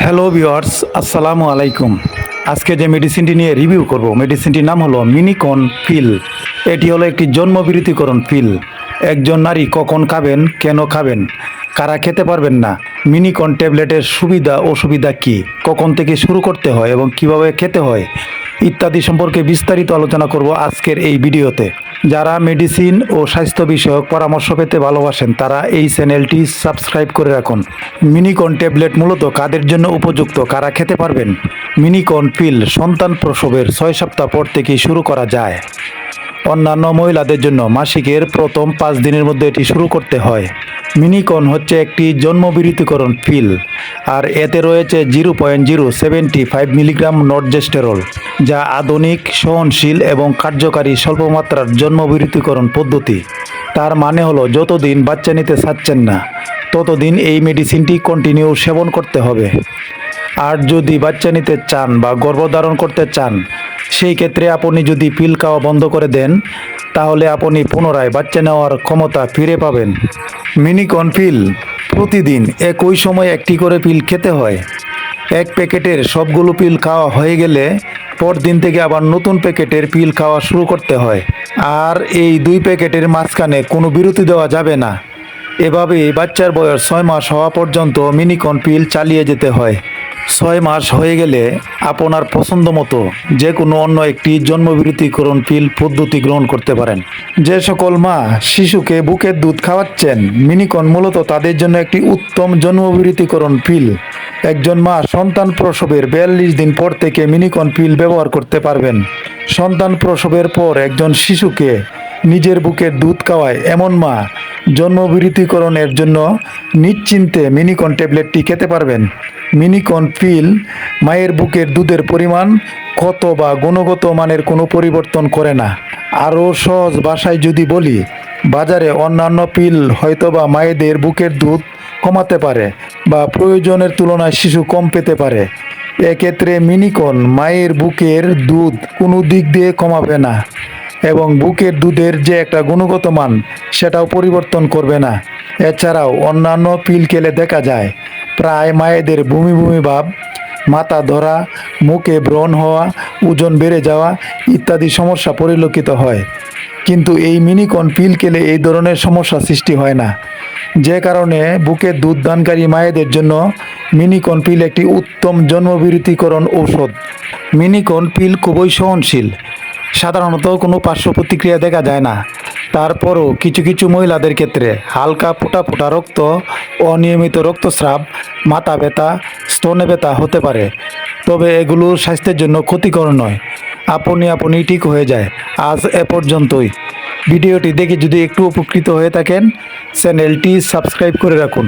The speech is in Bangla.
হ্যালো ভিউয়ার্স, আসসালামু আলাইকুম। আজকে যে মেডিসিনটি নিয়ে রিভিউ করব, মেডিসিনটির নাম হলো মিনিকন পিল। এটি হলো একটি জন্মবিরতিকরণ পিল। একজন নারী কখন খাবেন, কেন খাবেন, কারা খেতে পারবেন না, মিনিকন ট্যাবলেটের সুবিধা অসুবিধা কী, কখন থেকে শুরু করতে হয় এবং কিভাবে খেতে হয় ইত্যাদি সম্পর্কে বিস্তারিত আলোচনা করব আজকের এই ভিডিওতে। যারা মেডিসিন ও স্বাস্থ্য বিষয়ক পরামর্শ পেতে ভালোবাসেন তারা এই চ্যানেলটি সাবস্ক্রাইব করে রাখুন। মিনিকন ট্যাবলেট মূলত কাদের জন্য উপযুক্ত, কারা খেতে পারবেন? মিনিকন পিল সন্তান প্রসবের 6 সপ্তাহ পর থেকেই শুরু করা যায়। অন্যান্য মহিলাদের জন্য মাসিকের প্রথম 5 দিনের মধ্যে এটি শুরু করতে হয়। মিনিকন হচ্ছে একটি জন্মবিরতিকরণ পিল, আর এতে রয়েছে 0.075 মিলিগ্রাম নর্জেস্টেরল, যা আধুনিক, সহনশীল এবং কার্যকারী স্বল্পমাত্রার জন্মবিরতিকরণ পদ্ধতি। তার মানে হলো যতদিন বাচ্চা নিতে চাচ্ছেন না ততদিন এই মেডিসিনটি কন্টিনিউ সেবন করতে হবে। আর যদি বাচ্চা নিতে চান বা গর্ভধারণ করতে চান, সেই ক্ষেত্রে আপনি যদি পিল খাওয়া বন্ধ করে দেন তাহলে আপনি পুনরায় বাচ্চা নেওয়ার ক্ষমতা ফিরে পাবেন। মিনিকন পিল প্রতিদিন একই সময় একটি করে পিল খেতে হয়। এক প্যাকেটের সবগুলো পিল খাওয়া হয়ে গেলে পরদিন থেকে আবার নতুন প্যাকেটের পিল খাওয়া শুরু করতে হয়। আর এই 2 প্যাকেটের মাঝখানে কোনো বিরতি দেওয়া যাবে না। এভাবেই বাচ্চার বয়স 6 মাস হওয়া পর্যন্ত মিনিকন পিল চালিয়ে যেতে হয়। 6 মাস হয়ে গেলে আপনার পছন্দ মতো যে কোনো অন্য একটি জন্মবিরতিকরণ পিল পদ্ধতি গ্রহণ করতে পারেন। যে সকল মা শিশুকে বুকের দুধ খাওয়াচ্ছেন, মিনিকন মূলত তাদের জন্য একটি উত্তম জন্মবিরতিকরণ পিল। একজন মা সন্তান প্রসবের 42 দিন পর থেকে মিনিকন পিল ব্যবহার করতে পারবেন। সন্তান প্রসবের পর একজন শিশুকে নিজের বুকের দুধ খাওয়ায় এমন মা জন্মবিরতিকরণের জন্য নিশ্চিন্তে মিনিকন ট্যাবলেটটি খেতে পারবেন। মিনিকন পিল মায়ের বুকের দুধের পরিমাণ, কত বা গুণগত মানের কোনো পরিবর্তন করে না। আরও সহজ ভাষায় যদি বলি, বাজারে অন্যান্য পিল হয়তোবা মায়েদের বুকের দুধ কমাতে পারে বা প্রয়োজনের তুলনায় শিশু কম পেতে পারে। এক্ষেত্রে মিনিকন মায়ের বুকের দুধ কোনো দিক দিয়ে কমাবে না এবং বুকের দুধের যে একটা গুণগত মান সেটাও পরিবর্তন করবে না। এছাড়াও অন্যান্য পিল খেলে দেখা যায় প্রায় মায়েদের বমি বমি ভাব, মাথা ধরা, মুখে ব্রণ হওয়া, ওজন বেড়ে যাওয়া ইত্যাদি সমস্যা পরিলক্ষিত হয়। কিন্তু এই মিনিকন পিল খেলে এই ধরনের সমস্যা সৃষ্টি হয় না, যে কারণে বুকের দুধ দানকারী মায়েদের জন্য মিনিকন পিল একটি উত্তম জন্মবিরতিকরণ ঔষধ। মিনিকন পিল খুবই সহনশীল, সাধারণত কোনো পার্শ্ব প্রতিক্রিয়া দেখা যায় না। তারপরও কিছু কিছু মহিলাদের ক্ষেত্রে হালকা ফোঁটা ফোঁটা রক্ত, অনিয়মিত রক্তস্রাব, মাথা ব্যথা, স্তনে ব্যথা হতে পারে, তবে এগুলো স্বাস্থ্যের জন্য ক্ষতিকর নয়। আপনি ঠিক হয়ে যায়। আজ এ পর্যন্তই। ভিডিওটি দেখে যদি একটু উপকৃত হয়ে থাকেন চ্যানেলটি সাবস্ক্রাইব করে রাখুন।